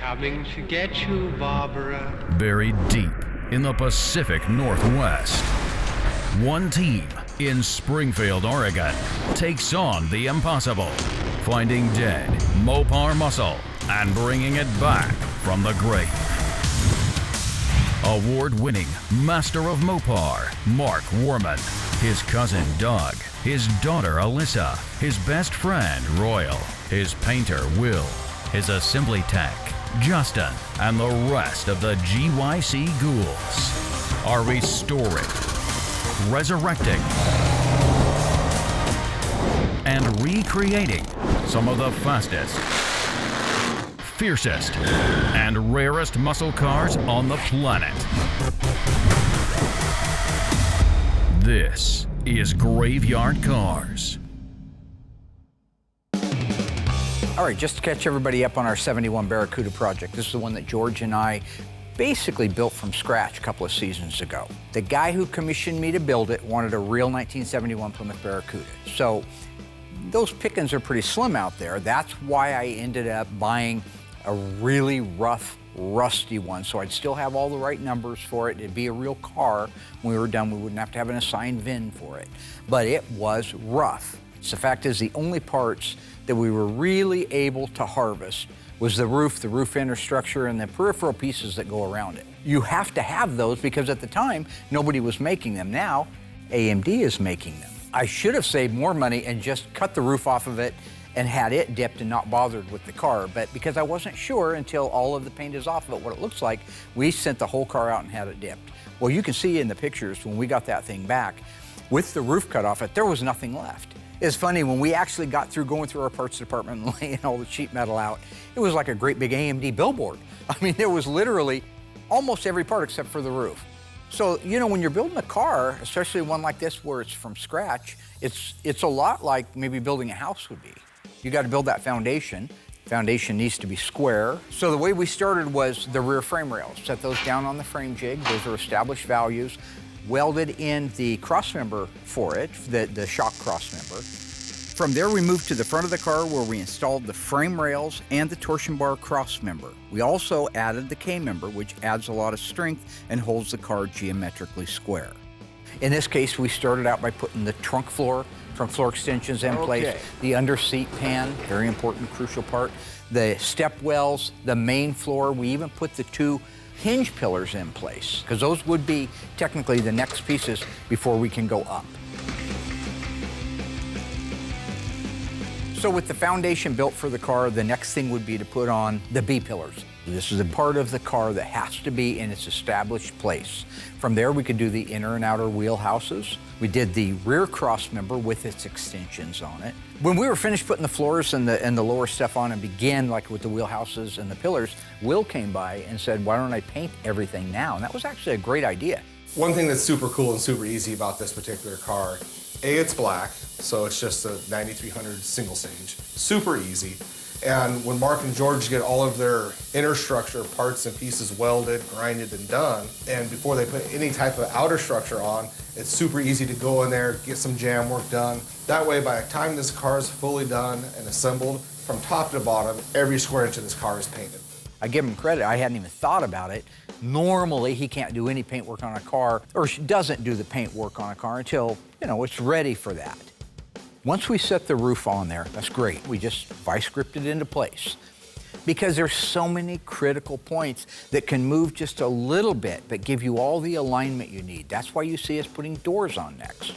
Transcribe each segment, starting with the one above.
Coming to get you, Barbara. Buried deep in the Pacific Northwest, one team in Springfield, Oregon, takes on the impossible, finding dead Mopar muscle and bringing it back from the grave. Award-winning Master of Mopar, Mark Warman, his cousin Doug, his daughter Alyssa, his best friend Royal, his painter Will, his assembly tech Justin, and the rest of the GYC ghouls are restoring, resurrecting, and recreating some of the fastest, fiercest, and rarest muscle cars on the planet. This is Graveyard Cars. All right, just to catch everybody up on our 71 Barracuda project, this is the one that George and I basically built from scratch a couple of seasons ago. The guy who commissioned me to build it wanted a real 1971 Plymouth Barracuda. So those pickings are pretty slim out there. That's why I ended up buying a really rough, rusty one, so I'd still have all the right numbers for it. It'd be a real car. When we were done, we wouldn't have to have an assigned VIN for it. But it was rough. So the fact is, the only parts that we were really able to harvest was the roof infrastructure, and the peripheral pieces that go around it. You have to have those because at the time, nobody was making them. Now, AMD is making them. I should have saved more money and just cut the roof off of it and had it dipped and not bothered with the car. But because I wasn't sure until all of the paint is off of it what it looks like, we sent the whole car out and had it dipped. Well, you can see in the pictures when we got that thing back, with the roof cut off it, there was nothing left. It's funny, when we actually got through going through our parts department and laying all the sheet metal out, it was like a great big AMD billboard. I mean, there was literally almost every part except for the roof. So, you know, when you're building a car, especially one like this where it's from scratch, it's a lot like maybe building a house would be. You got to build that foundation. Foundation needs to be square. So the way we started was the rear frame rails. Set those down on the frame jig. Those are established values. Welded in the cross member for it, the shock cross member. From there, we moved to the front of the car where we installed the frame rails and the torsion bar cross member. We also added the K member, which adds a lot of strength and holds the car geometrically square. In this case, we started out by putting the trunk floor, front floor extensions in place, the under seat pan, very important, crucial part, the step wells, the main floor. We even put the two hinge pillars in place, because those would be technically the next pieces before we can go up. So with the foundation built for the car, the next thing would be to put on the B pillars. This is a part of the car that has to be in its established place. From there, we could do the inner and outer wheel houses. We did the rear cross member with its extensions on it. When we were finished putting the floors and the lower stuff on and began like with the wheel houses and the pillars, Will came by and said, why don't I paint everything now? And that was actually a great idea. One thing that's super cool and super easy about this particular car, it's black, so it's just a 9300 single stage. Super easy. And when Mark and George get all of their inner structure parts and pieces welded, grinded, and done, and before they put any type of outer structure on, it's super easy to go in there, get some jam work done. That way, by the time this car is fully done and assembled, from top to bottom, every square inch of this car is painted. I give him credit, I hadn't even thought about it. Normally, he can't do any paint work on a car, or doesn't do the paint work on a car until, you know, it's ready for that. Once we set the roof on there, that's great. We just vice gripped it into place. Because there's so many critical points that can move just a little bit, but give you all the alignment you need. That's why you see us putting doors on next.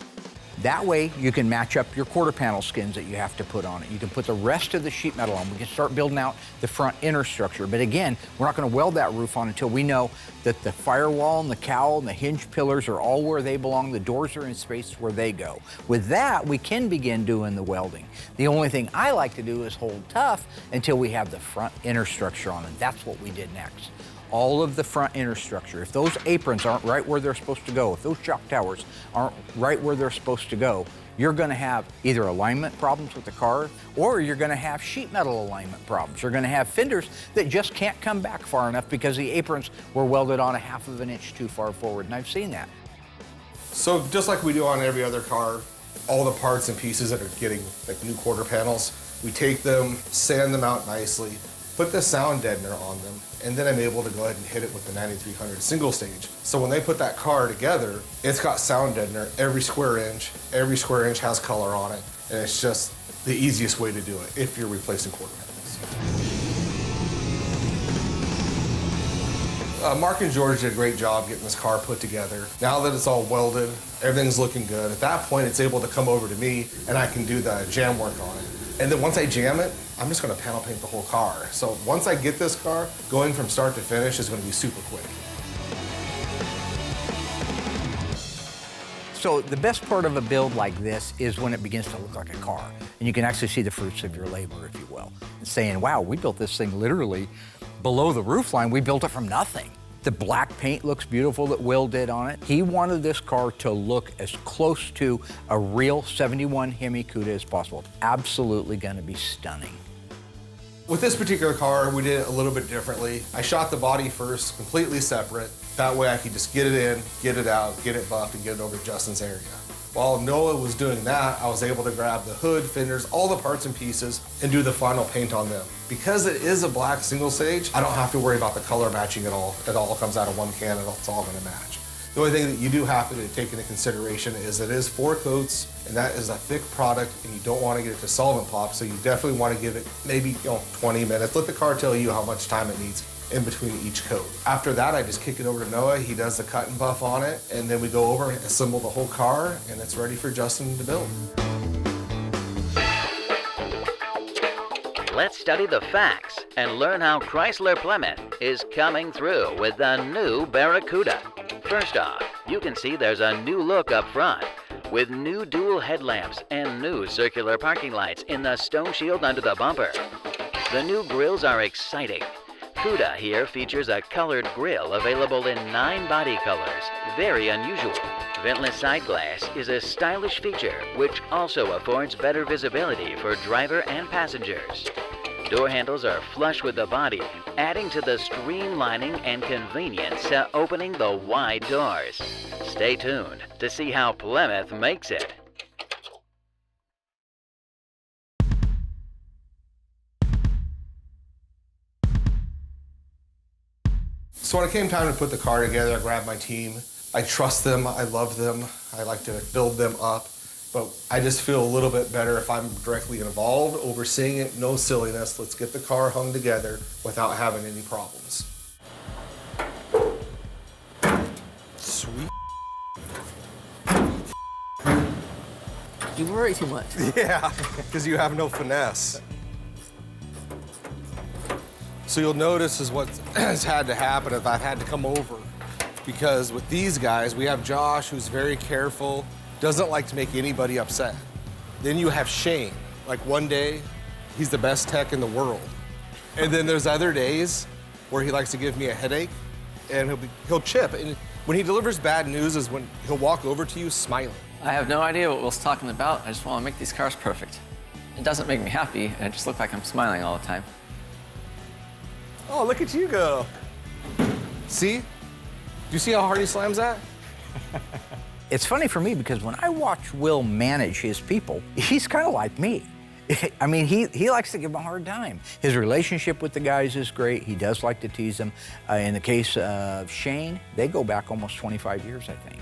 That way, you can match up your quarter panel skins that you have to put on it. You can put the rest of the sheet metal on. We can start building out the front inner structure. But again, we're not going to weld that roof on until we know that the firewall and the cowl and the hinge pillars are all where they belong. The doors are in space where they go. With that, we can begin doing the welding. The only thing I like to do is hold tough until we have the front inner structure on, and that's what we did next. All of the front inner structure. If those aprons aren't right where they're supposed to go, if those shock towers aren't right where they're supposed to go, you're gonna have either alignment problems with the car, or you're gonna have sheet metal alignment problems. You're gonna have fenders that just can't come back far enough because the aprons were welded on 1/2 of an inch too far forward, and I've seen that. So just like we do on every other car, all the parts and pieces that are getting like new quarter panels, we take them, sand them out nicely, put the sound deadener on them, and then I'm able to go ahead and hit it with the 9300 single stage. So when they put that car together, it's got sound deadener every square inch. Every square inch has color on it, and it's just the easiest way to do it if you're replacing quarter panels. Mark and George did a great job getting this car put together. Now that it's all welded, everything's looking good. At that point, it's able to come over to me, and I can do the jam work on it. And then once I jam it, I'm just gonna panel paint the whole car. So once I get this car, going from start to finish is gonna be super quick. So the best part of a build like this is when it begins to look like a car. And you can actually see the fruits of your labor, if you will. And saying, wow, we built this thing literally below the roofline. We built it from nothing. The black paint looks beautiful that Will did on it. He wanted this car to look as close to a real 71 Hemi Cuda as possible. Absolutely gonna be stunning. With this particular car, we did it a little bit differently. I shot the body first, completely separate. That way I could just get it in, get it out, get it buffed, and get it over to Justin's area. While Noah was doing that, I was able to grab the hood, fenders, all the parts and pieces, and do the final paint on them. Because it is a black single stage, I don't have to worry about the color matching at all. It all comes out of one can and it's all gonna match. The only thing that you do have to take into consideration is it is 4 coats, and that is a thick product, and you don't want to get it to solvent pop, so you definitely want to give it maybe 20 minutes. Let the car tell you how much time it needs in between each coat. After that, I just kick it over to Noah. He does the cut and buff on it, and then we go over and assemble the whole car, and it's ready for Justin to build. Let's study the facts and learn how Chrysler Plymouth is coming through with the new Barracuda. First off, you can see there's a new look up front with new dual headlamps and new circular parking lights in the stone shield under the bumper. The new grills are exciting. Cuda here features a colored grille available in 9 body colors, very unusual. Ventless side glass is a stylish feature which also affords better visibility for driver and passengers. Door handles are flush with the body, adding to the streamlining and convenience to opening the wide doors. Stay tuned to see how Plymouth makes it. So when it came time to put the car together, I grabbed my team. I trust them, I love them, I like to build them up, but I just feel a little bit better if I'm directly involved, overseeing it, no silliness. Let's get the car hung together without having any problems. Sweet. You worry too much. Yeah, because you have no finesse. So you'll notice is what has had to happen if I've had to come over. Because with these guys, we have Josh, who's very careful, doesn't like to make anybody upset. Then you have Shane. Like one day, he's the best tech in the world. And then there's other days where he likes to give me a headache, and he'll chip. And when he delivers bad news is when he'll walk over to you smiling. I have no idea what Will's talking about. I just want to make these cars perfect. It doesn't make me happy. I just look like I'm smiling all the time. Oh, look at you go. See? Do you see how hard he slams that? It's funny for me because when I watch Will manage his people, he's kind of like me. I mean, he likes to give them a hard time. His relationship with the guys is great. He does like to tease them. In the case of Shane, they go back almost 25 years, I think.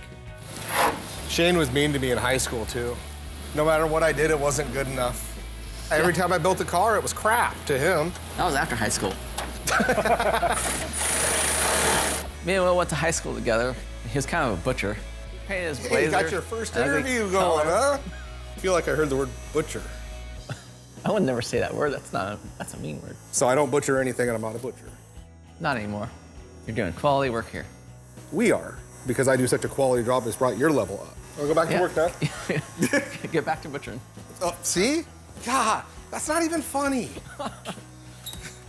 Shane was mean to me in high school, too. No matter what I did, it wasn't good enough. Every time I built a car, it was crap to him. That was after high school. Me and Will went to high school together. He was kind of a butcher. He painted his blazer. Hey, you got your first interview going, huh? I feel like I heard the word butcher. I would never say that word. That's a mean word. So I don't butcher anything, and I'm not a butcher. Not anymore. You're doing quality work here. We are, because I do such a quality job that's brought your level up. I'll go back to work now. Get back to butchering. Oh, see? God, that's not even funny.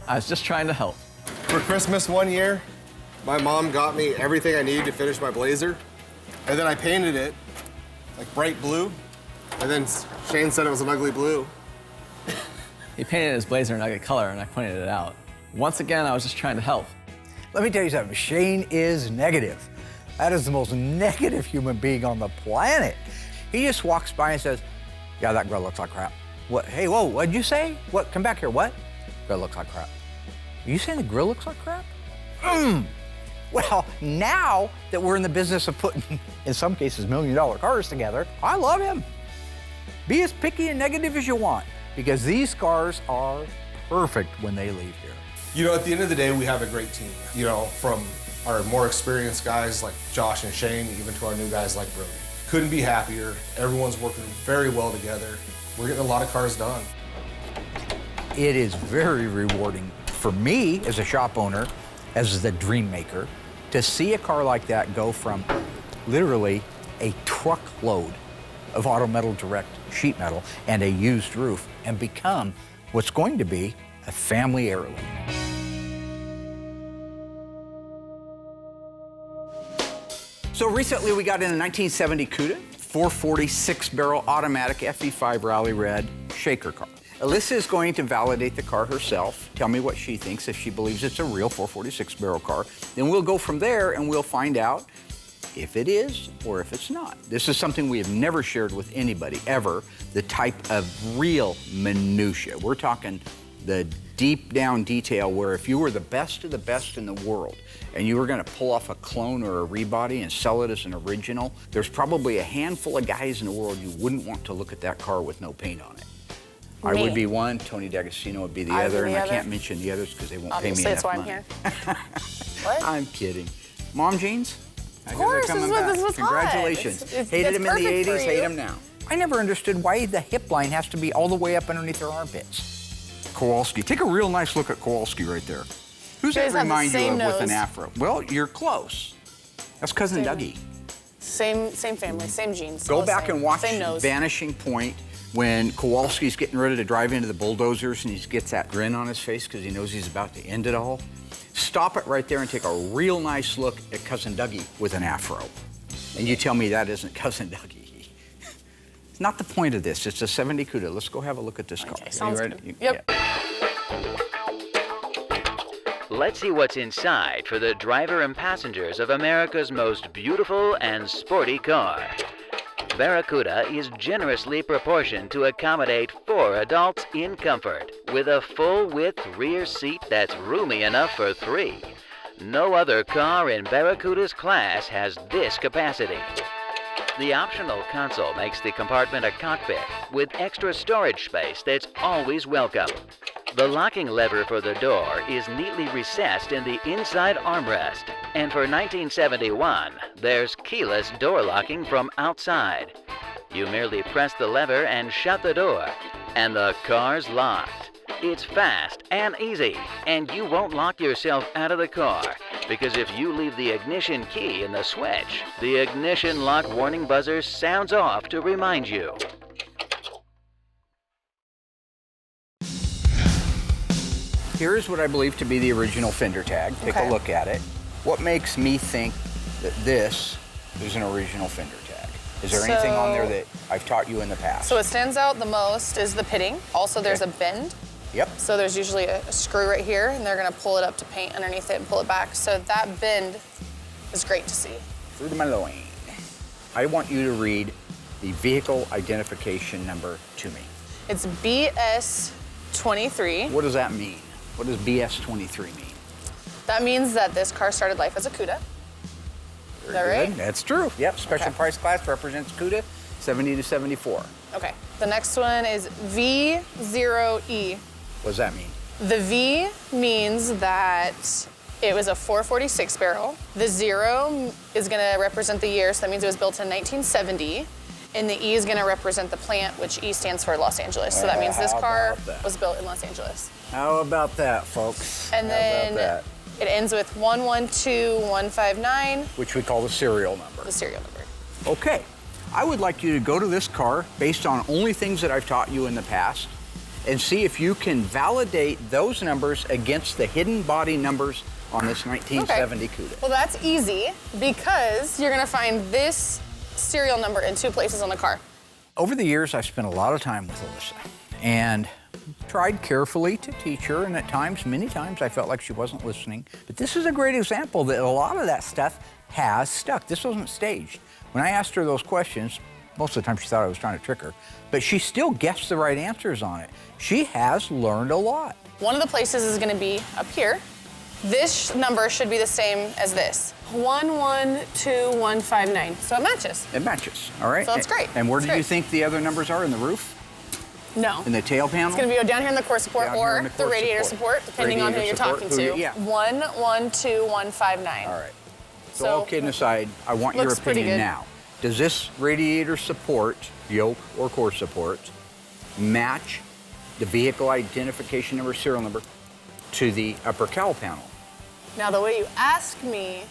I was just trying to help. For Christmas one year, my mom got me everything I needed to finish my blazer, and then I painted it like bright blue, and then Shane said it was an ugly blue. He painted his blazer an ugly color, and I pointed it out. Once again, I was just trying to help. Let me tell you something, Shane is negative. That is the most negative human being on the planet. He just walks by and says, yeah, that girl looks like crap. What? Hey, whoa, what'd you say? What? Come back here, what? Girl looks like crap. Are you saying the grill looks like crap? Well, now that we're in the business of putting, in some cases, million-dollar cars together, I love him. Be as picky and negative as you want, because these cars are perfect when they leave here. You know, at the end of the day, we have a great team. You know, from our more experienced guys like Josh and Shane, even to our new guys like Brody. Couldn't be happier. Everyone's working very well together. We're getting a lot of cars done. It is very rewarding for me as a shop owner, as the dream maker, to see a car like that go from literally a truckload of Auto Metal Direct sheet metal and a used roof and become what's going to be a family heirloom. So recently we got in a 1970 Cuda, 440 6-barrel automatic FE5 Rally Red shaker car. Alyssa is going to validate the car herself, tell me what she thinks, if she believes it's a real 446 barrel car. Then we'll go from there and we'll find out if it is or if it's not. This is something we have never shared with anybody, ever, the type of real minutia. We're talking the deep down detail where if you were the best of the best in the world and you were gonna pull off a clone or a rebody and sell it as an original, there's probably a handful of guys in the world you wouldn't want to look at that car with no paint on it. I would be one, Tony D'Agostino would be the other, and I can't mention the others because they won't pay me enough money. Obviously, that's why I'm here. What? I'm kidding. Mom jeans? Of course, this was Congratulations. Hated him in the 80s, hate him now. I never understood why the hip line has to be all the way up underneath their armpits. Kowalski. Take a real nice look at Kowalski right there. Who's that remind you of with an afro? Well, you're close. That's Cousin Dougie. Same family, same genes. Go back and watch Vanishing Point when Kowalski's getting ready to drive into the bulldozers and he gets that grin on his face because he knows he's about to end it all. Stop it right there and take a real nice look at Cousin Dougie with an afro. And you tell me that isn't Cousin Dougie. It's not the point of this. It's a 70 Cuda. Let's go have a look at this car. Sounds good. Yep. Let's see what's inside for the driver and passengers of America's most beautiful and sporty car. Barracuda is generously proportioned to accommodate 4 adults in comfort, with a full-width rear seat that's roomy enough for 3. No other car in Barracuda's class has this capacity. The optional console makes the compartment a cockpit, with extra storage space that's always welcome. The locking lever for the door is neatly recessed in the inside armrest, and for 1971, there's keyless door locking from outside. You merely press the lever and shut the door, and the car's locked. It's fast and easy, and you won't lock yourself out of the car, because if you leave the ignition key in the switch, the ignition lock warning buzzer sounds off to remind you. Here's what I believe to be the original fender tag. Take a look at it. What makes me think that this is an original fender tag? Is there anything on there that I've taught you in the past? So what stands out the most is the pitting. Also, there's a bend. Yep. So there's usually a screw right here, and they're gonna pull it up to paint underneath it and pull it back. So that bend is great to see. Through my loin. I want you to read the vehicle identification number to me. It's BS23. What does that mean? What does BS23 mean? That means that this car started life as a Cuda. Is that right? That's true. Yep, special price class represents Cuda, 70 to 74. Okay, the next one is V0E. What does that mean? The V means that it was a 446 barrel. The 0 is gonna represent the year, so that means it was built in 1970. And the E is gonna represent the plant, which E stands for Los Angeles. So that means this car was built in Los Angeles. How about that, folks? And then it ends with 112159. Which we call the serial number. The serial number. Okay, I would like you to go to this car based on only things that I've taught you in the past and see if you can validate those numbers against the hidden body numbers on this 1970 Cuda. Well, that's easy because you're gonna find this serial number in 2 places on the car. Over the years, I've spent a lot of time with Alyssa and tried carefully to teach her, and at times, many times, I felt like she wasn't listening. But this is a great example that a lot of that stuff has stuck. This wasn't staged. When I asked her those questions, Most of the time she thought I was trying to trick her, but she still guessed the right answers on it. She has learned a lot. One of the places is gonna be up here. This number should be the same as this. 112159. So it matches. It matches, all right? So that's great. And where That's do you great. think the other numbers are? In the roof? No. In the tail panel? It's gonna be down here in the core support Down here or in the, core radiator support, depending on who Radiator you're support, talking to. yeah. 112159. All right. So all kidding aside, I want your looks pretty opinion good. now. Does this radiator support, yoke or core support, match the vehicle identification number, serial number, to the upper cowl panel? Now the way you ask me,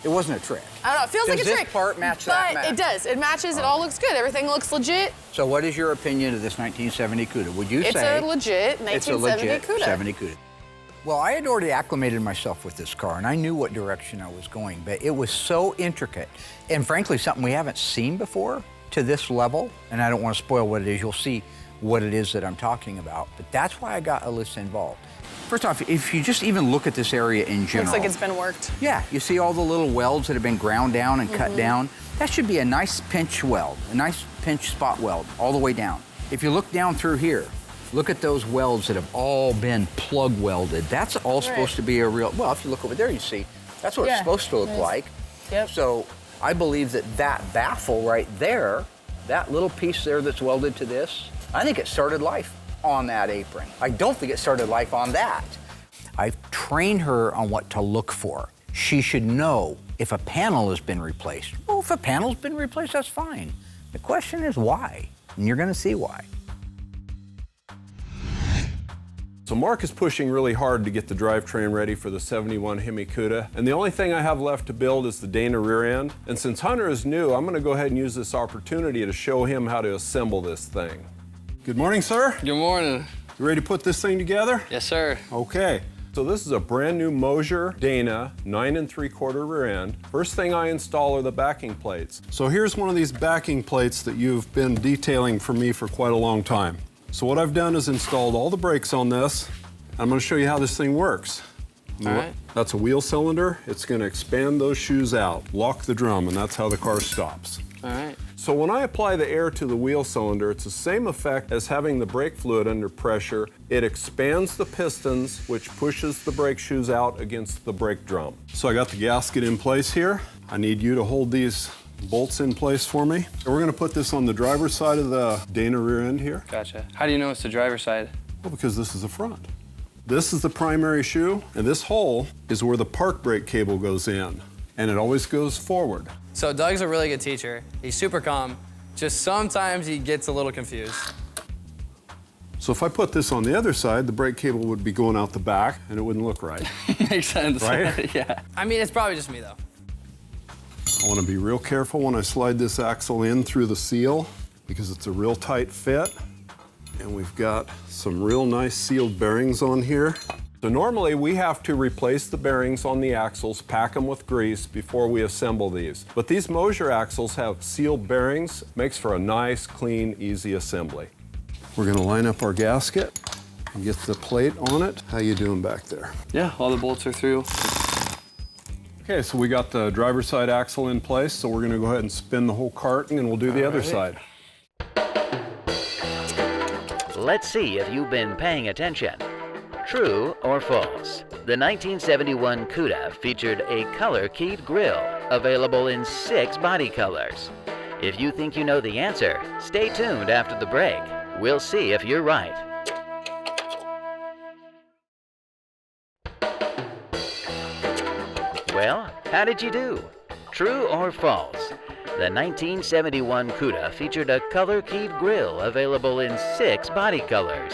It wasn't a trick. I don't know, it feels like a Does trick. this part match that But match? it does. It matches, it all looks good. Everything looks legit. So what is your opinion of this 1970 Cuda? Would you It's say a legit 1970 it's a legit Cuda. 70 Cuda? Well, I had already acclimated myself with this car, and I knew what direction I was going, but it was so intricate, and frankly, something we haven't seen before to this level, and I don't want to spoil what it is. You'll see what it is that I'm talking about, but that's why I got Alyssa involved. First off, if you just even look at this area in general. Looks like it's been worked. Yeah, you see all the little welds that have been ground down and cut down? That should be a nice pinch weld, a nice pinch spot weld all the way down. If you look down through here, look at those welds that have all been plug welded. That's all supposed to be a real, well, if you look over there, you see, that's what it's supposed to look like. Yep. So I believe that that baffle right there, that little piece there that's welded to this, I think it started life on that apron. I don't think it started life on that. I've trained her on what to look for. She should know if a panel has been replaced. Well, if a panel's been replaced, that's fine. The question is why, and you're gonna see why. So Mark is pushing really hard to get the drivetrain ready for the 71 Hemi Cuda, and the only thing I have left to build is the Dana rear end. And since Hunter is new, I'm gonna go ahead and use this opportunity to show him how to assemble this thing. Good morning, sir. Good morning. You ready to put this thing together? Yes, sir. Okay. So this is a brand new Mosier Dana 9 3/4 rear end. First thing I install are the backing plates. So here's one of these backing plates that you've been detailing for me for quite a long time. So what I've done is installed all the brakes on this. I'm going to show you how this thing works. All right. That's a wheel cylinder. It's going to expand those shoes out, lock the drum, and that's how the car stops. All right. So when I apply the air to the wheel cylinder, it's the same effect as having the brake fluid under pressure. It expands the pistons, which pushes the brake shoes out against the brake drum. So I got the gasket in place here. I need you to hold these bolts in place for me. So we're gonna put this on the driver's side of the Dana rear end here. Gotcha. How do you know it's the driver's side? Well, because this is the front. This is the primary shoe, and this hole is where the park brake cable goes in, and it always goes forward. So Doug's a really good teacher. He's super calm. Just sometimes he gets a little confused. So if I put this on the other side, the brake cable would be going out the back, and it wouldn't look right. Makes sense. Right? Yeah. I mean, it's probably just me though. I want to be real careful when I slide this axle in through the seal because it's a real tight fit. And we've got some real nice sealed bearings on here. So normally we have to replace the bearings on the axles, pack them with grease before we assemble these. But these Mosier axles have sealed bearings, makes for a nice, clean, easy assembly. We're going to line up our gasket and get the plate on it. How you doing back there? Yeah, all the bolts are through. Okay, so we got the driver's side axle in place, so we're gonna go ahead and spin the whole cart and we'll do the other side. Let's see if you've been paying attention. True or false? The 1971 Cuda featured a color-keyed grille, available in 6 body colors. If you think you know the answer, stay tuned after the break. We'll see if you're right. Well, how did you do? True or false? The 1971 Cuda featured a color-keyed grille available in 6 body colors.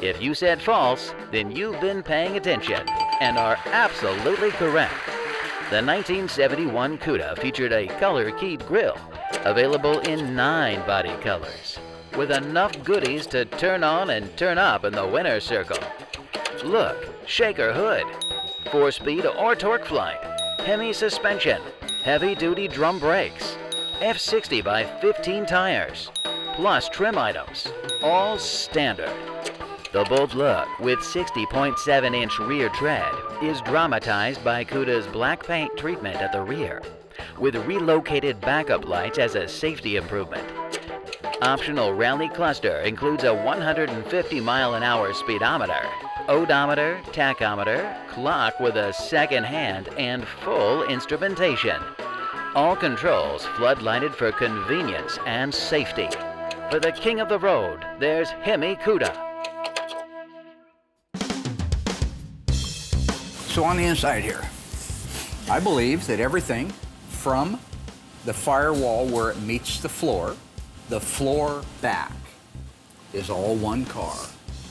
If you said false, then you've been paying attention and are absolutely correct. The 1971 Cuda featured a color-keyed grille available in 9 body colors, with enough goodies to turn on and turn up in the winner's circle. Look, shaker hood, 4-speed or torque flight, Hemi suspension, heavy-duty drum brakes, F60 by 15 tires, plus trim items, all standard. The bold look with 60.7-inch rear tread is dramatized by Cuda's black paint treatment at the rear, with relocated backup lights as a safety improvement. Optional rally cluster includes a 150-mile-an-hour speedometer, odometer, tachometer, clock with a second hand, and full instrumentation. All controls floodlighted for convenience and safety. For the king of the road, there's Hemi Cuda. So on the inside here, I believe that everything from the firewall where it meets the floor back is all one car.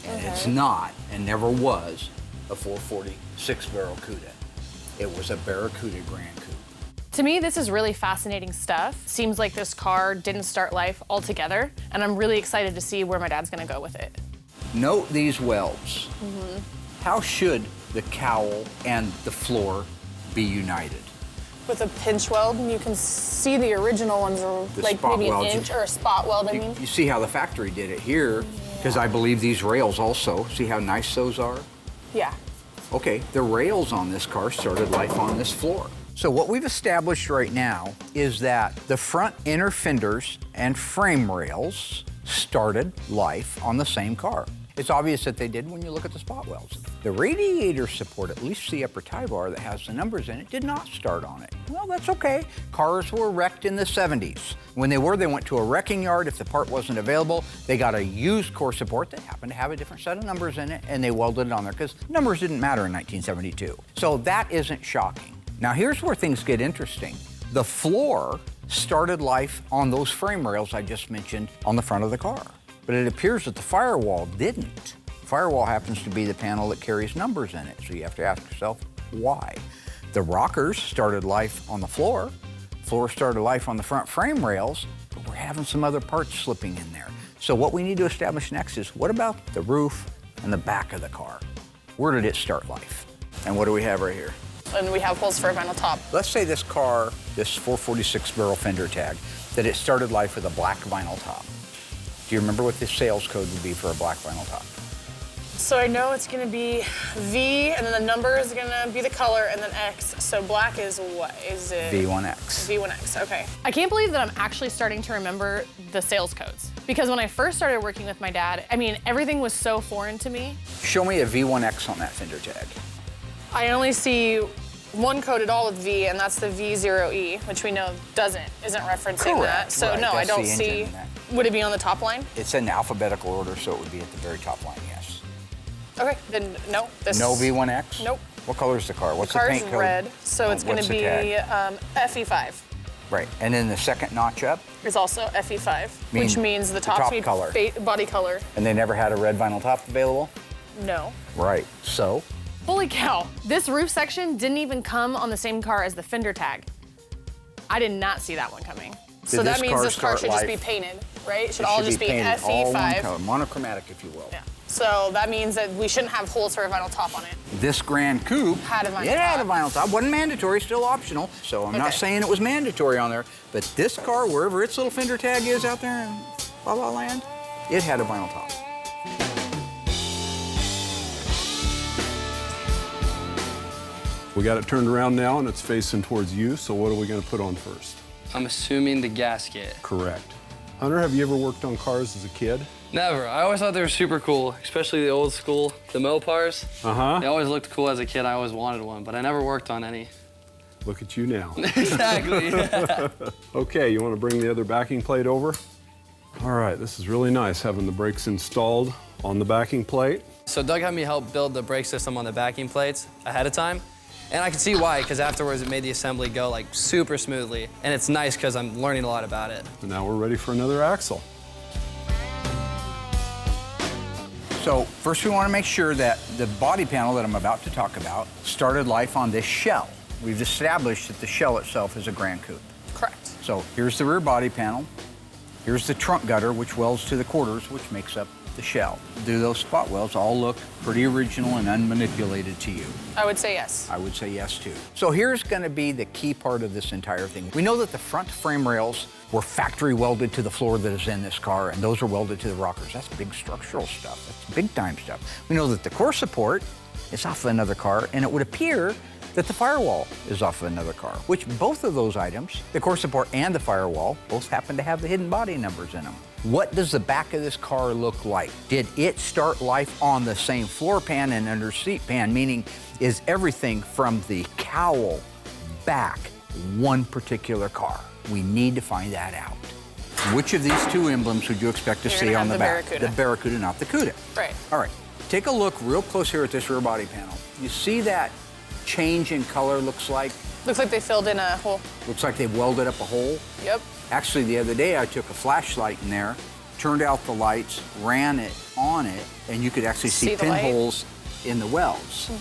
And it's not, and never was, a 446 Barracuda. It was a Barracuda Grand Coupe. To me, this is really fascinating stuff. Seems like this car didn't start life altogether, and I'm really excited to see where my dad's gonna go with it. Note these welds. How should the cowl and the floor be united? With a pinch weld, you can see the original ones are The like spot maybe an weld. inch or a spot weld, I mean. You see how the factory did it here, because I believe these rails also, see how nice those are? Yeah. Okay, the rails on this car started life on this floor. So what we've established right now is that the front inner fenders and frame rails started life on the same car. It's obvious that they did when you look at the spot welds. The radiator support, at least the upper tie bar that has the numbers in it, did not start on it. Well, that's okay. Cars were wrecked in the 70s. When they were, they went to a wrecking yard. If the part wasn't available, they got a used core support that happened to have a different set of numbers in it, and they welded it on there because numbers didn't matter in 1972. So that isn't shocking. Now here's where things get interesting. The floor started life on those frame rails I just mentioned on the front of the car. But it appears that the firewall didn't. Firewall happens to be the panel that carries numbers in it, so you have to ask yourself, why? The rockers started life on the floor. Floor started life on the front frame rails, but we're having some other parts slipping in there. So what we need to establish next is, what about the roof and the back of the car? Where did it start life? And what do we have right here? And we have holes for a vinyl top. Let's say this car, this 446 barrel fender tag, that it started life with a black vinyl top. Do you remember what the sales code would be for a black vinyl top? So I know it's gonna be V, and then the number is gonna be the color, and then X. So black is what? Is it? V1X. V1X, okay. I can't believe that I'm actually starting to remember the sales codes. Because when I first started working with my dad, I mean, everything was so foreign to me. Show me a V1X on that fender tag. I only see one code at all with V, and that's the V0E, which we know isn't referencing that. So Right, no, I that's don't the engine see. in that. Would it be on the top line? It's in alphabetical order, so it would be at the very top line, yes. Okay, then no. This No V1X? Nope. What color is the car? What's the Car's paint code? red, so it's gonna What's the be tag? FE5. Right, and then the second notch up, Is also FE5, which means the top, speed color. Body color. and they never had a red vinyl top available? No. Right, so? Holy cow, this roof section didn't even come on the same car as the fender tag. I did not see that one coming. So Did that this means car this car start should just be life- painted, right? It should It all should just be painted all one FE5. color, monochromatic, if you will. Yeah. So that means that we shouldn't have holes for a vinyl top on it. This Grand Coupe Had a vinyl it had a top. vinyl top. Wasn't mandatory, still optional. So I'm not Okay. saying it was mandatory on there, but this car, wherever its little fender tag is out there in La La Land, it had a vinyl top. We got it turned around now and it's facing towards you, so what are we gonna put on first? I'm assuming the gasket. Correct. Hunter, have you ever worked on cars as a kid? Never. I always thought they were super cool, especially the old school, the Mopars. Uh-huh. They always looked cool as a kid. I always wanted one, but I never worked on any. Look at you now. Exactly. Okay, you wanna bring the other backing plate over? All right, this is really nice having the brakes installed on the backing plate. So Doug had me help build the brake system on the backing plates ahead of time. And I can see why, because afterwards it made the assembly go like super smoothly. And it's nice because I'm learning a lot about it. And now we're ready for another axle. So first we want to make sure that the body panel that I'm about to talk about started life on this shell. We've established that the shell itself is a Grand Coupe. Correct. So here's the rear body panel. Here's the trunk gutter, which welds to the quarters, which makes up the shell. Do those spot welds all look pretty original and unmanipulated to you? I would say yes. I would say yes, too. So here's gonna be the key part of this entire thing. We know that the front frame rails were factory welded to the floor that is in this car, and those are welded to the rockers. That's big structural stuff. That's big time stuff. We know that the core support is off of another car, and it would appear that the firewall is off of another car, which both of those items, the core support and the firewall, both happen to have the hidden body numbers in them. What does the back of this car look like? Did it start life on the same floor pan and under seat pan, meaning is everything from the cowl back one particular car? We need to find that out. Which of these two emblems would you expect to see on the back? Barracuda. The Barracuda, not the Cuda. Right. All right, take a look real close here at this rear body panel. You see that change in color looks like? Looks like they filled in a hole. Looks like they welded up a hole. Yep. Actually, the other day I took a flashlight in there, turned out the lights, ran it on it, and you could actually see the light? pinholes in the welds.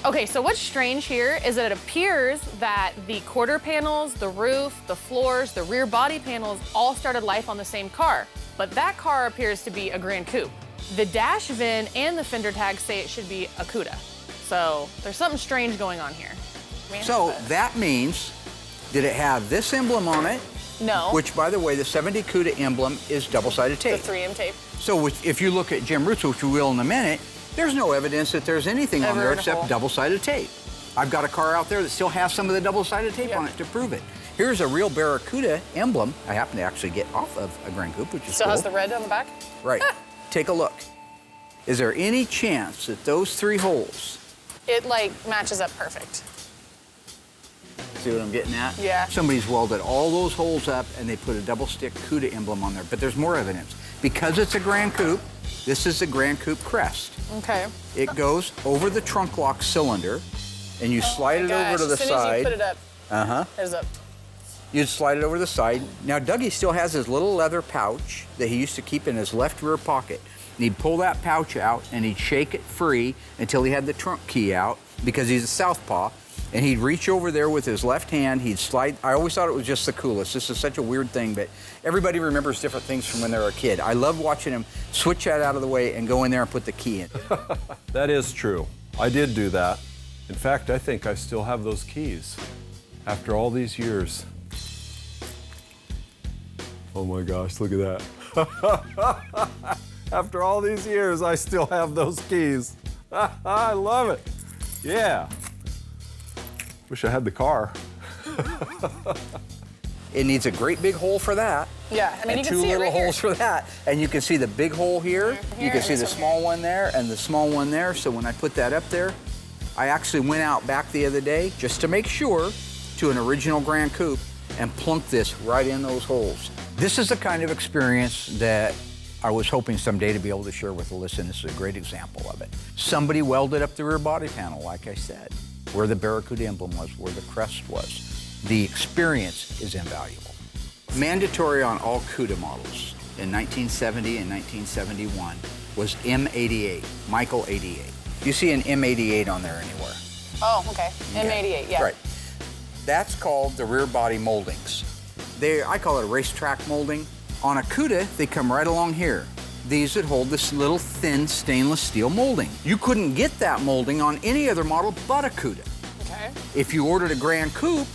Okay, so what's strange here is that it appears that the quarter panels, the roof, the floors, the rear body panels all started life on the same car. But that car appears to be a Grand Coupe. The dash VIN and the fender tag say it should be a Cuda. So there's something strange going on here. So that means, did it have this emblem on it? No. Which, by the way, the 70 Cuda emblem is double-sided tape. The 3M tape. So if you look at Jim Roots, which we will in a minute, there's no evidence that there's anything on Ever there in a except hole. double-sided tape. I've got a car out there that still has some of the double-sided tape on it to prove it. Here's a real Barracuda emblem. I happen to actually get off of a Grand Coupe, which is Still cool. has the red on the back? Right. Take a look. Is there any chance that those 3 holes, It like matches up perfect. see what I'm getting at? Yeah. Somebody's welded all those holes up and they put a double-stick Cuda emblem on there. But there's more evidence. Because it's a Grand Coupe, this is the Grand Coupe crest. Okay. It goes over the trunk lock cylinder, and you slide it over to the As soon as you side. put it up, Uh-huh. it's up. You'd slide it over the side. Now, Dougie still has his little leather pouch that he used to keep in his left rear pocket. And he'd pull that pouch out, and he'd shake it free until he had the trunk key out, because he's a southpaw. And he'd reach over there with his left hand, he'd slide. I always thought it was just the coolest. This is such a weird thing, but everybody remembers different things from when they were a kid. I love watching him switch that out of the way and go in there and put the key in. That is true. I did do that. In fact, I think I still have those keys after all these years. Oh my gosh, look at that. After all these years, I still have those keys. I love it. Yeah. Wish I had the car. It needs a great big hole for that. Yeah, I mean, And you can two see it little right here. holes for that. And you can see the big hole here. You can and see the this one small one there and the small one there. So when I put that up there, I actually went out back the other day just to make sure to an original Grand Coupe and plunked this right in those holes. This is the kind of experience that I was hoping someday to be able to share with Alyssa, and this is a great example of it. Somebody welded up the rear body panel, like I said, where the Barracuda emblem was, where the crest was. The experience is invaluable. Mandatory on all Cuda models in 1970 and 1971 was M88, Michael 88. You see an M88 on there anywhere? Oh, okay. M88, yeah. Right. That's called the rear body moldings. I call it a racetrack molding. On a Cuda, they come right along here. These would hold this little thin stainless steel molding. You couldn't get that molding on any other model but a Cuda. Okay. If you ordered a Grand Coupe,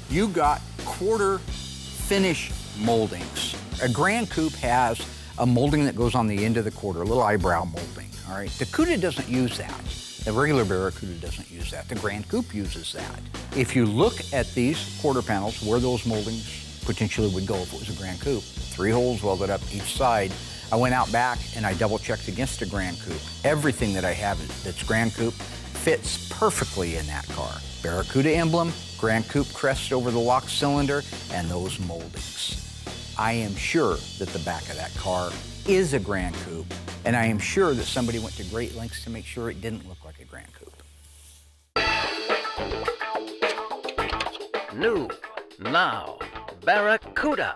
you got quarter finish moldings. A Grand Coupe has a molding that goes on the end of the quarter, a little eyebrow molding, all right? The Cuda doesn't use that. The regular Barracuda doesn't use that. The Grand Coupe uses that. If you look at these quarter panels, where those moldings potentially would go if it was a Grand Coupe, 3 holes welded up each side. I went out back and I double checked against a Grand Coupe. Everything that I have that's Grand Coupe fits perfectly in that car. Barracuda emblem, Grand Coupe crest over the lock cylinder, and those moldings. I am sure that the back of that car is a Grand Coupe, and I am sure that somebody went to great lengths to make sure it didn't look like a Grand Coupe. New, now, Barracuda.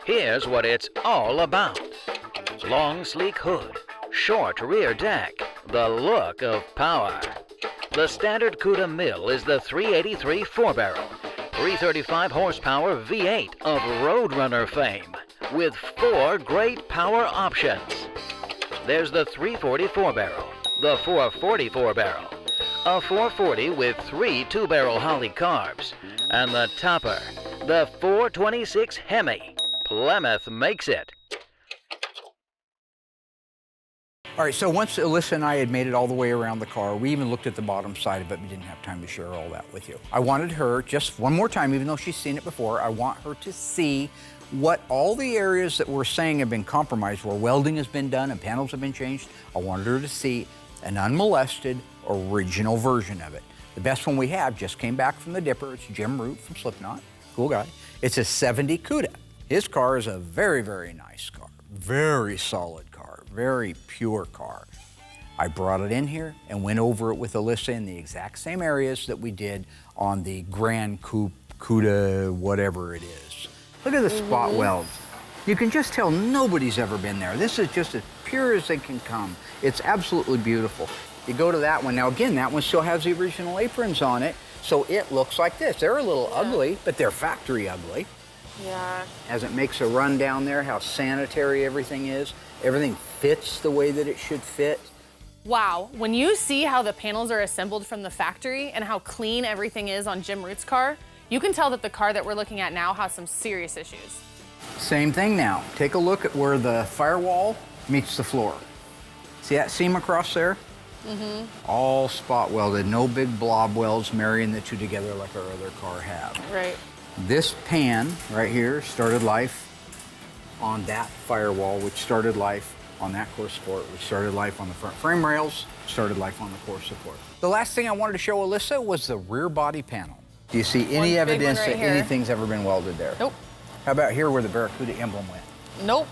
Here's what it's all about. Long, sleek hood, short rear deck, the look of power. The standard Cuda mill is the 383 4-barrel, 335 horsepower V8 of Roadrunner fame, with 4 great power options. There's the 340 4-barrel, the 440 4-barrel, a 440 with 3 2-barrel Holly carbs, and the topper, the 426 Hemi. Plymouth makes it. All right, so once Alyssa and I had made it all the way around the car, we even looked at the bottom side of it. We didn't have time to share all that with you. I wanted her, just one more time, even though she's seen it before, I want her to see what all the areas that we're saying have been compromised, where welding has been done and panels have been changed. I wanted her to see an unmolested, original version of it. The best one we have just came back from the Dipper. It's Jim Root from Slipknot, cool guy. It's a 70 Cuda. His car is a very, very nice car, very solid car, very pure car. I brought it in here and went over it with Alyssa in the exact same areas that we did on the Grand Coupe, Cuda, whatever it is. Look at the spot welds. You can just tell nobody's ever been there. This is just as pure as they can come. It's absolutely beautiful. You go to that one. Now again, that one still has the original aprons on it, so it looks like this. They're a little ugly, but they're factory ugly. Yeah. As it makes a run down there, how sanitary everything is. Everything fits the way that it should fit. Wow, when you see how the panels are assembled from the factory and how clean everything is on Jim Root's car, you can tell that the car that we're looking at now has some serious issues. Same thing now. Take a look at where the firewall meets the floor. See that seam across there? Mm-hmm. All spot welded, no big blob welds marrying the two together like our other car have. Right. This pan right here started life on that firewall, which started life on that core support, which started life on the front frame rails, started life on the core support. The last thing I wanted to show Alyssa was the rear body panel. Do you see any evidence that anything's ever been welded there? Nope. How about here where the Barracuda emblem went? Nope.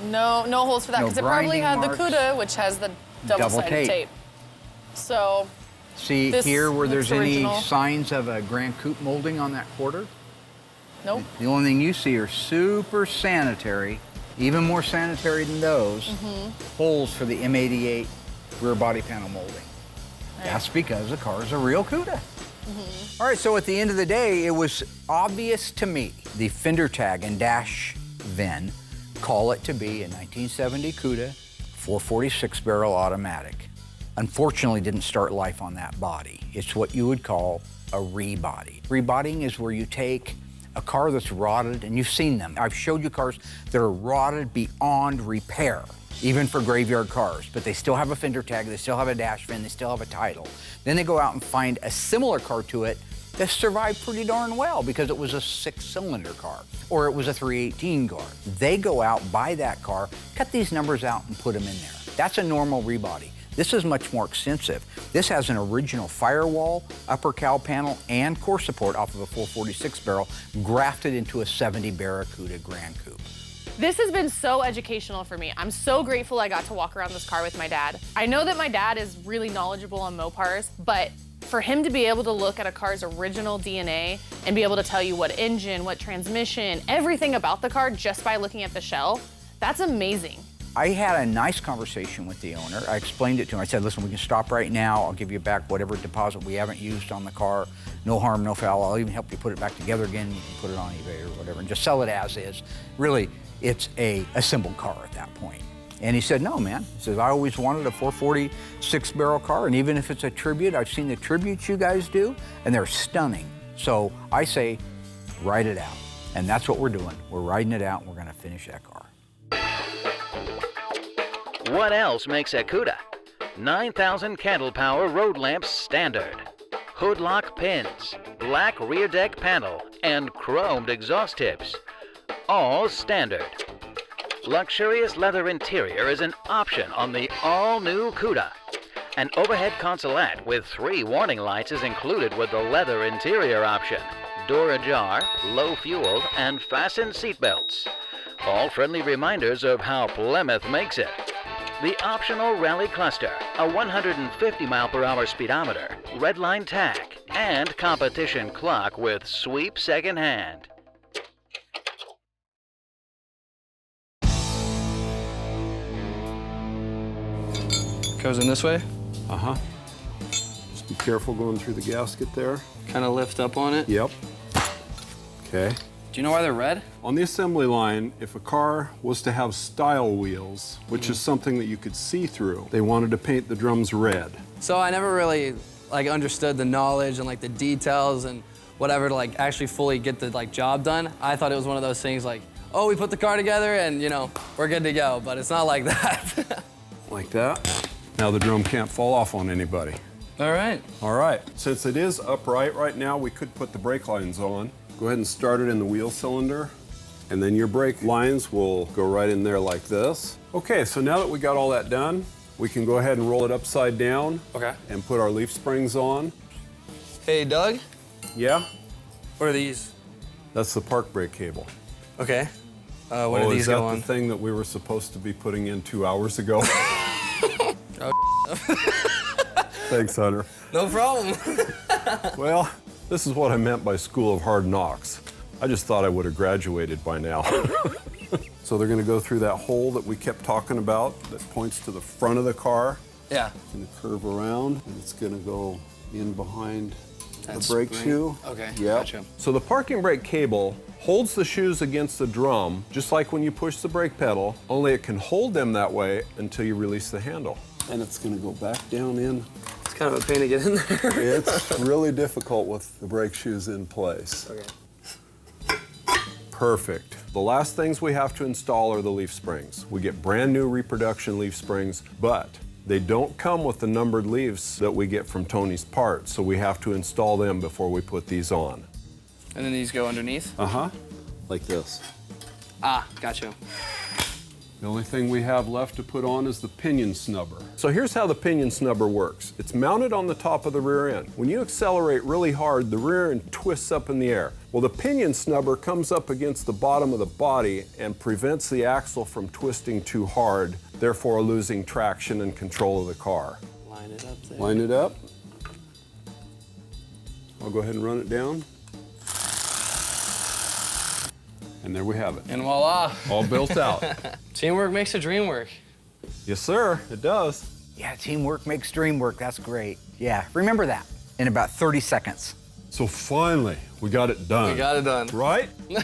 No holes for that, because it probably had the Cuda, which has the double-sided tape. So, see here where there's any signs of a Grand Coupe molding on that quarter? Nope. The only thing you see are super sanitary, even more sanitary than those, holes for the M88 rear body panel molding. Right. That's because the car is a real Cuda. All right, so at the end of the day, it was obvious to me, the fender tag and dash VIN call it to be a 1970 Cuda 446 barrel automatic. Unfortunately, didn't start life on that body. It's what you would call a rebody. Rebodying is where you take a car that's rotted, and you've seen them. I've showed you cars that are rotted beyond repair, even for graveyard cars, but they still have a fender tag, they still have a dash VIN, they still have a title. Then they go out and find a similar car to it that survived pretty darn well because it was a 6-cylinder car or it was a 318 car. They go out, buy that car, cut these numbers out and put them in there. That's a normal rebody. This is much more extensive. This has an original firewall, upper cowl panel, and core support off of a 446 barrel grafted into a 70 Barracuda Grand Coupe. This has been so educational for me. I'm so grateful I got to walk around this car with my dad. I know that my dad is really knowledgeable on Mopars, but for him to be able to look at a car's original DNA and be able to tell you what engine, what transmission, everything about the car just by looking at the shell, that's amazing. I had a nice conversation with the owner. I explained it to him. I said, listen, we can stop right now. I'll give you back whatever deposit we haven't used on the car. No harm, no foul. I'll even help you put it back together again. You can put it on eBay or whatever and just sell it as is. Really, it's a assembled car at that point. And he said, no, man. He says, I always wanted a 446 barrel car, and even if it's a tribute, I've seen the tributes you guys do, and they're stunning. So I say, ride it out. And that's what we're doing. We're riding it out, and we're gonna finish that car. What else makes a Cuda? 9,000 candle power road lamps standard, hood lock pins, black rear deck panel, and chromed exhaust tips. All standard. Luxurious leather interior is an option on the all-new Cuda. An overhead consolette with 3 warning lights is included with the leather interior option. Door ajar, low fuel, and fastened seatbelts. All friendly reminders of how Plymouth makes it. The optional rally cluster, a 150 mph speedometer, redline tach, and competition clock with sweep second hand. Goes in this way. Uh-huh. Just be careful going through the gasket there. Kind of lift up on it. Yep. Okay. Do you know why they're red? On the assembly line, if a car was to have style wheels, which is something that you could see through, they wanted to paint the drums red. So I never really understood the knowledge and the details and whatever to actually fully get the job done. I thought it was one of those things oh, we put the car together and we're good to go, but it's not like that. Like that. Now the drum can't fall off on anybody. All right. All right, since it is upright right now, we could put the brake lines on. Go ahead and start it in the wheel cylinder, and then your brake lines will go right in there like this. Okay, so now that we got all that done, we can go ahead and roll it upside down. Okay. And put our leaf springs on. Hey, Doug, Yeah, what are these? that's the park brake cable. Okay. What do Oh, these is that go on? the thing that we were supposed to be putting in 2 hours ago? Thanks, Hunter. No problem. Well, this is what I meant by School of Hard Knocks. I just thought I would have graduated by now. So they're gonna go through that hole that we kept talking about that points to the front of the car. Yeah. It's gonna curve around and it's gonna go in behind That the brake spring? shoe. Okay, Yep. gotcha. So the parking brake cable holds the shoes against the drum, just like when you push the brake pedal, only it can hold them that way until you release the handle. And it's gonna go back down in. It's kind of a pain to get in there. It's really difficult with the brake shoes in place. Okay. Perfect. The last things we have to install are the leaf springs. We get brand new reproduction leaf springs, but they don't come with the numbered leaves that we get from Tony's parts, so we have to install them before we put these on. And then these go underneath? Uh-huh, like this. Ah, gotcha. The only thing we have left to put on is the pinion snubber. So here's how the pinion snubber works. It's mounted on the top of the rear end. When you accelerate really hard, the rear end twists up in the air. Well, the pinion snubber comes up against the bottom of the body and prevents the axle from twisting too hard, therefore losing traction and control of the car. Line it up there. Line it up. I'll go ahead and run it down. And there we have it. And voila. All built out. Teamwork makes the dream work. Yes, sir, it does. Yeah, teamwork makes dream work. That's great. Yeah, remember that in about 30 seconds. So finally, we got it done. We got it done. Right? You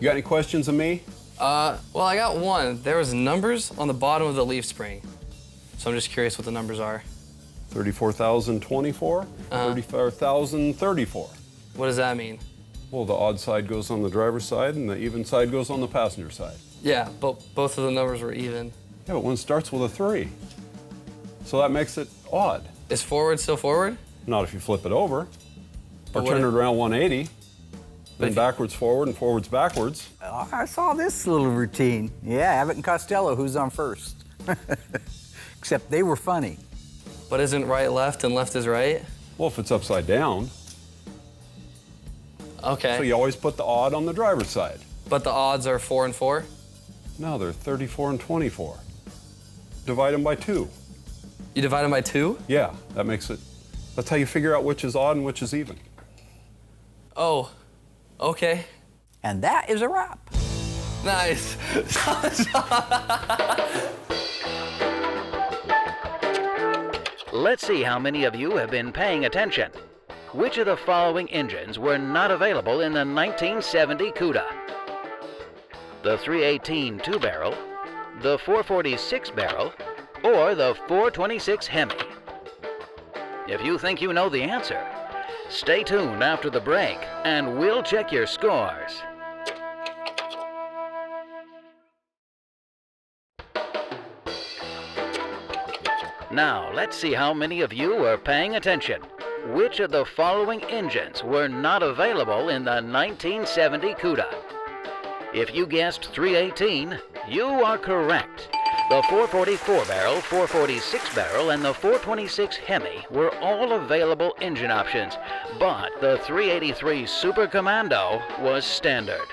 got any questions of me? Well, I got one. There was numbers on the bottom of the leaf spring. So I'm just curious what the numbers are. 34,024, 34,034. What does that mean? Well, the odd side goes on the driver's side and the even side goes on the passenger side. Yeah, but both of the numbers were even. Yeah, but one starts with a 3. So that makes it odd. Is forward still forward? Not if you flip it over. But Or what turn it if- around 180. Then if- backwards forward and forwards backwards. Oh, I saw this little routine. Yeah, Abbott and Costello, who's on first? Except they were funny. But isn't right left and left is right? Well, if it's upside down, Okay. so you always put the odd on the driver's side. But the odds are 4 and 4? No, they're 34 and 24. Divide them by 2. You divide them by 2? Yeah, that makes it, that's how you figure out which is odd and which is even. Oh, okay. And that is a wrap. Nice. Let's see how many of you have been paying attention. Which of the following engines were not available in the 1970 Cuda? The 318 2-barrel, the 446 barrel, or the 426 Hemi? If you think you know the answer, stay tuned after the break and we'll check your scores. Now, let's see how many of you are paying attention. Which of the following engines were not available in the 1970 Cuda? If you guessed 318, you are correct. The 444 barrel, 446 barrel, and the 426 Hemi were all available engine options, but the 383 Super Commando was standard.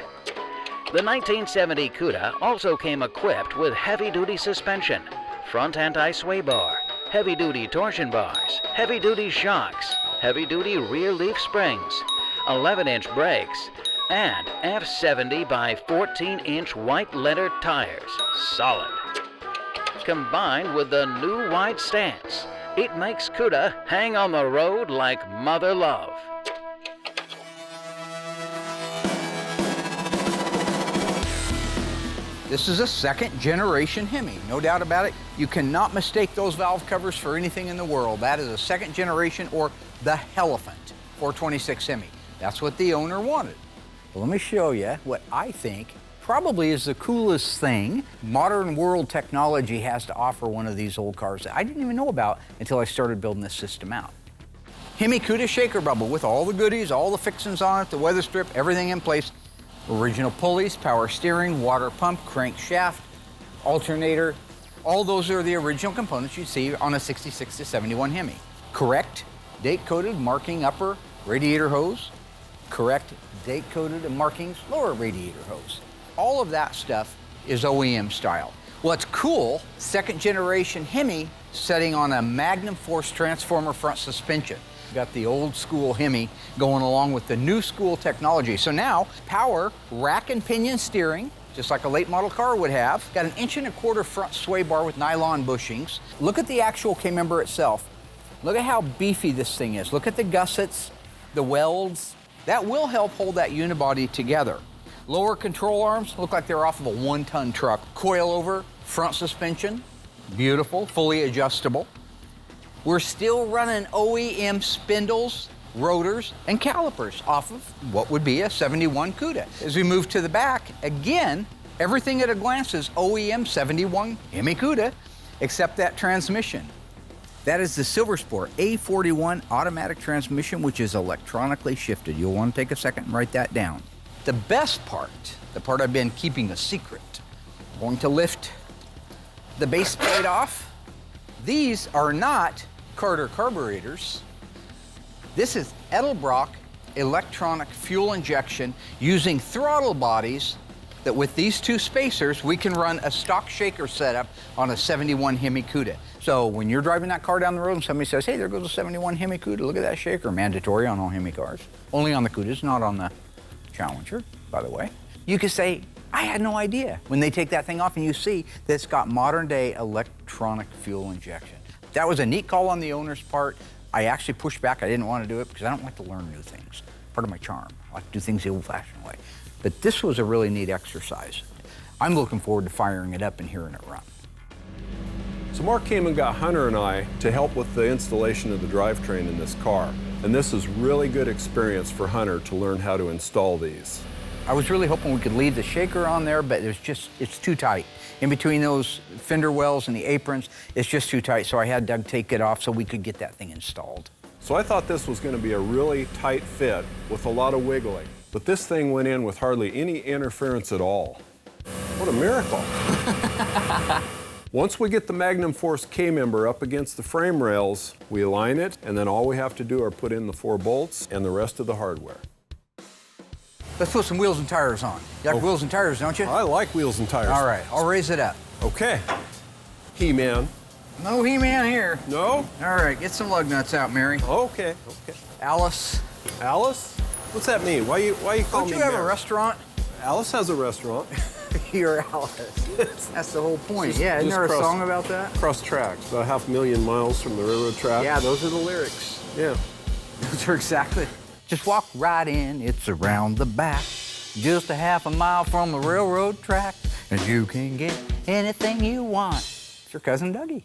The 1970 Cuda also came equipped with heavy-duty suspension, front anti-sway bar, heavy-duty torsion bars, heavy-duty shocks, heavy-duty rear leaf springs, 11-inch brakes, and F70 by 14-inch white letter tires, solid. Combined with the new wide stance, it makes Cuda hang on the road like mother love. This is a second-generation Hemi, no doubt about it. You cannot mistake those valve covers for anything in the world. That is a second generation, or the Elephant 426 Hemi. That's what the owner wanted. Well, let me show you what I think probably is the coolest thing modern world technology has to offer one of these old cars that I didn't even know about until I started building this system out. Hemi Cuda shaker bubble with all the goodies, all the fixings on it, the weather strip, everything in place. Original pulleys, power steering, water pump, crankshaft, alternator. All those are the original components you see on a 66 to 71 Hemi. Correct date-coded marking upper radiator hose. Correct date-coded markings lower radiator hose. All of that stuff is OEM style. What's cool, second generation Hemi setting on a Magnum Force transformer front suspension. Got the old school Hemi going along with the new school technology. So now, power, rack and pinion steering, just like a late model car would have. Got an 1.25" front sway bar with nylon bushings. Look at the actual K-member itself. Look at how beefy this thing is. Look at the gussets, the welds. That will help hold that unibody together. Lower control arms look like they're off of a 1-ton truck. Coil over, front suspension, beautiful, fully adjustable. We're still running OEM spindles, rotors, and calipers off of what would be a 71 Cuda. As we move to the back, again, everything at a glance is OEM 71 Hemi Cuda, except that transmission. That is the Silver Sport A41 automatic transmission, which is electronically shifted. You'll want to take a second and write that down. The best part, the part I've been keeping a secret, I'm going to lift the base plate off. These are not Carter carburetors. This is Edelbrock electronic fuel injection using throttle bodies that with these two spacers, we can run a stock shaker setup on a 71 Hemi Cuda. So when you're driving that car down the road and somebody says, hey, there goes a 71 Hemi Cuda, look at that shaker, mandatory on all Hemi cars. Only on the Cudas, not on the Challenger, by the way. You can say, I had no idea. When they take that thing off and you see that it's got modern day electronic fuel injection. That was a neat call on the owner's part. I actually pushed back. I didn't want to do it because I don't like to learn new things. Part of my charm. I like to do things the old-fashioned way. But this was a really neat exercise. I'm looking forward to firing it up and hearing it run. So Mark came and got Hunter and I to help with the installation of the drivetrain in this car. And this is really good experience for Hunter to learn how to install these. I was really hoping we could leave the shaker on there, but it's too tight. In between those fender wells and the aprons, it's just too tight, so I had Doug take it off so we could get that thing installed. So I thought this was going to be a really tight fit with a lot of wiggling. But this thing went in with hardly any interference at all. What a miracle. Once we get the Magnum Force K-member up against the frame rails, we align it, and then all we have to do are put in the 4 bolts and the rest of the hardware. Let's put some wheels and tires on. You like wheels and tires, don't you? I like wheels and tires. All right, I'll raise it up. Okay. He-Man. No He-Man here. No? All right, get some lug nuts out, Mary. Okay, okay. Alice. Alice? What's that mean? Why you call me Don't you have Mary? a restaurant? Alice has a restaurant. You're Alice. That's the whole point. Yeah, isn't there a song about that? Cross tracks, about 500,000 miles from the railroad track. Yeah, those are the lyrics. Yeah. Those are exactly. Just walk right in, it's around the back. Just a 1/2 mile from the railroad track, and you can get anything you want. It's your cousin Dougie.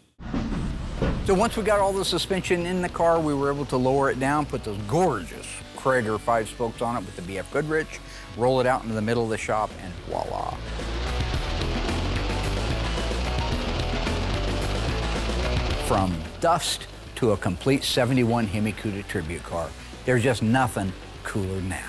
So once we got all the suspension in the car, we were able to lower it down, put those gorgeous Krager 5 spokes on it with the BF Goodrich, roll it out into the middle of the shop, and voila. From dust to a complete 71 Hemi Cuda tribute car. There's just nothing cooler than that.